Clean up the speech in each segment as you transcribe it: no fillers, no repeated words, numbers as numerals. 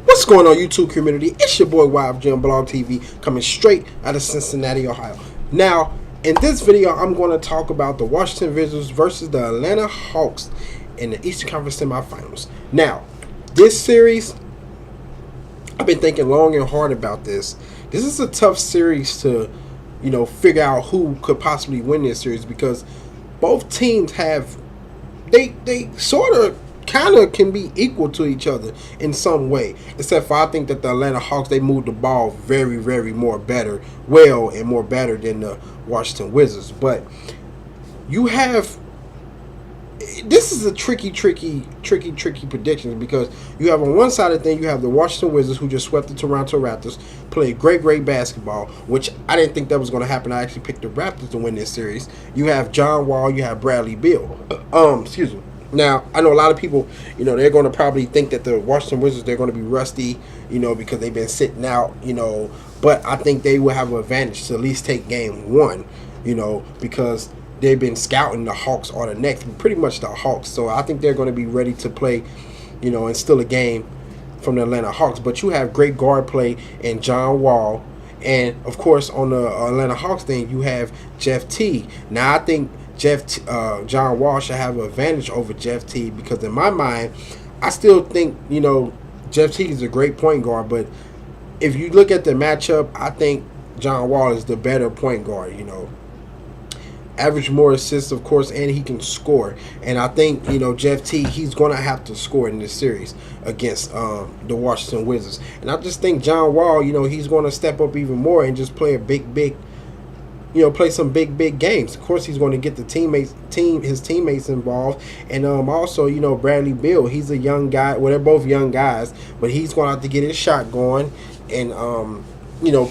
What's going on, YouTube community? It's your boy YfgmBlogTv coming straight out of Cincinnati, Ohio. Now, in this video, I'm going to talk about the Washington Wizards versus the Atlanta Hawks in the Eastern Conference semifinals. Now, this series, I've been thinking long and hard about this. This is a tough series to, figure out who could possibly win this series because both teams have, they sort of kind of can be equal to each other in some way, except for I think that the Atlanta Hawks, they move the ball very, very more better than the Washington Wizards. But you have, this is a tricky prediction because you have on one side of the thing, you have the Washington Wizards who just swept the Toronto Raptors, played great basketball, which I didn't think that was going to happen. I actually picked the Raptors to win this series. You have John Wall, you have Bradley Beal. Excuse me. Now, I know a lot of people, they're going to probably think that the Washington Wizards, they're going to be rusty, because they've been sitting out, but I think they will have an advantage to at least take game one, because they've been scouting the Hawks or the next, pretty much the Hawks. So I think they're going to be ready to play, and steal a game from the Atlanta Hawks. But you have great guard play in John Wall. And, of course, on the Atlanta Hawks thing, you have Jeff T. Now, I think John Wall should have an advantage over Jeff T because in my mind, I still think, Jeff T is a great point guard. But if you look at the matchup, I think John Wall is the better point guard, Average more assists, of course, and he can score. And I think, Jeff T, he's going to have to score in this series against the Washington Wizards. And I just think John Wall, he's going to step up even more and just play a big play some big games. Of course, he's going to get his teammates involved, and also Bradley Beal. He's a young guy. Well, they're both young guys, but he's going to have to get his shot going and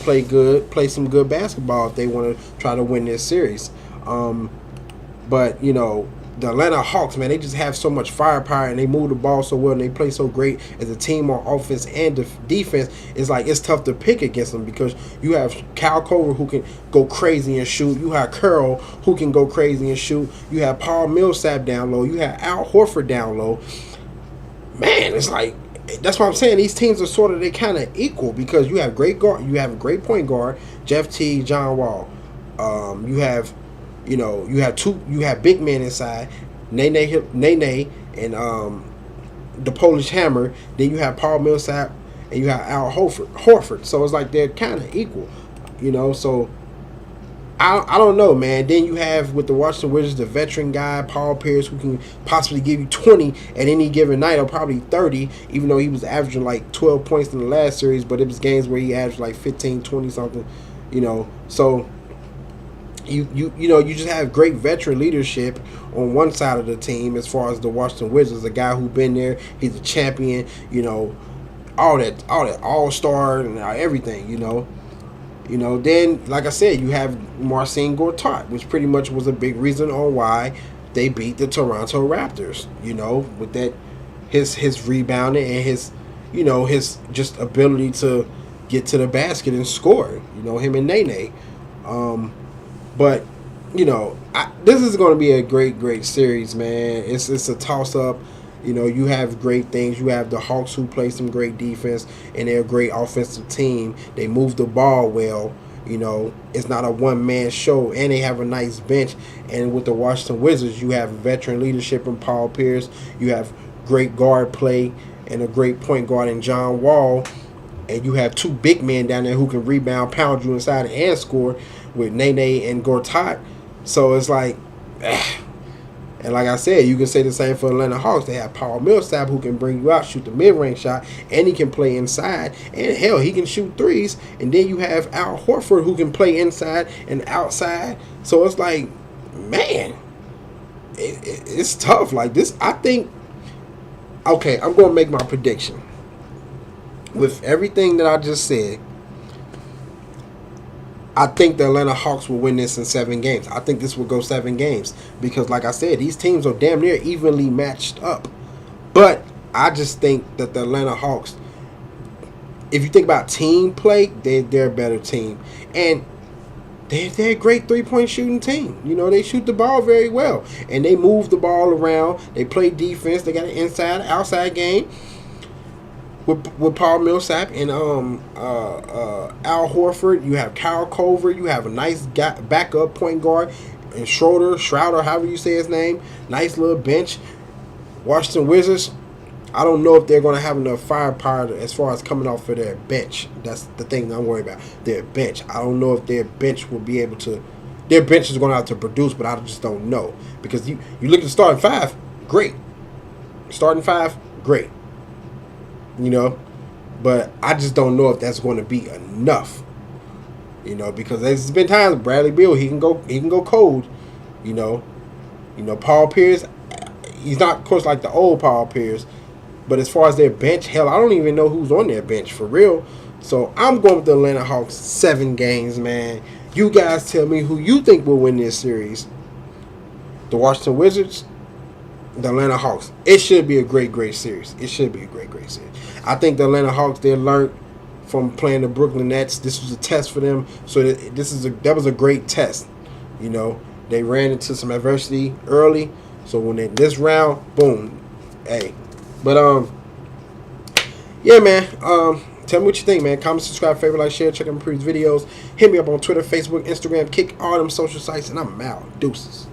play some good basketball if they want to try to win this series. But the Atlanta Hawks, man, they just have so much firepower and they move the ball so well and they play so great as a team on offense and defense. It's tough to pick against them because you have Kyle Korver who can go crazy and shoot. You have Curl who can go crazy and shoot. You have Paul Millsap down low. You have Al Horford down low. Man, it's like, that's what I'm saying. These teams are they kind of equal because you have great guard. You have a great point guard, Jeff T, John Wall. You have big men inside, Nene and the Polish Hammer. Then you have Paul Millsap and you have Al Horford. So it's like they're kind of equal, So I don't know, man. Then you have with the Washington Wizards the veteran guy Paul Pierce who can possibly give you 20 at any given night or probably 30, even though he was averaging like 12 points in the last series, but it was games where he averaged like 15, 20 something, So You just have great veteran leadership on one side of the team as far as the Washington Wizards, a guy who's been there, he's a champion, all that all-star and everything, Then, like I said, you have Marcin Gortat, which pretty much was a big reason on why they beat the Toronto Raptors, with that his rebounding and his just ability to get to the basket and score, him and Nene. But, this is going to be a great series, man. It's a toss-up. You have great things. You have the Hawks who play some great defense, and they're a great offensive team. They move the ball well. It's not a one-man show, and they have a nice bench. And with the Washington Wizards, you have veteran leadership in Paul Pierce. You have great guard play and a great point guard in John Wall. And you have two big men down there who can rebound, pound you inside, and score with Nene and Gortat. So it's like, and like I said, you can say the same for Atlanta Hawks. They have Paul Millsap who can bring you out, shoot the mid-range shot, and he can play inside. And hell, he can shoot threes. And then you have Al Horford who can play inside and outside. So it's like, man, it's tough. Like this, I think, okay, I'm going to make my prediction. With everything that I just said, I think the Atlanta Hawks will win this in 7 games. I think this will go 7 games because, like I said, these teams are damn near evenly matched up. But I just think that the Atlanta Hawks, if you think about team play, they're a better team. And they're a great three-point shooting team. They shoot the ball very well. And they move the ball around. They play defense. They got an inside-outside game. with Paul Millsap and Al Horford. You have Kyle Korver. You have a nice backup point guard and Schroeder, however you say his name. Nice little bench. Washington Wizards, I don't know if they're going to have enough firepower as far as coming off of their bench. That's the thing I'm worried about. Their bench. I don't know if their bench will be able to. Their bench is going to have to produce, but I just don't know. Because you look at the starting five, great. Starting five, great. You know, but I just don't know if that's going to be enough. You know, because there's been times Bradley Beal, he can go cold. You know, Paul Pierce, he's not of course like the old Paul Pierce. But as far as their bench, hell, I don't even know who's on their bench for real. So I'm going with the Atlanta Hawks 7 games, man. You guys tell me who you think will win this series. The Washington Wizards, the Atlanta Hawks. It should be a great series. It should be a great series. I think the Atlanta Hawks, they learned from playing the Brooklyn Nets. This was a test for them. So that was a great test. You know, they ran into some adversity early. So when this round, boom, hey. But yeah, man. Tell me what you think, man. Comment, subscribe, favorite, like, share, check out my previous videos. Hit me up on Twitter, Facebook, Instagram, kick all them social sites, and I'm out. Deuces.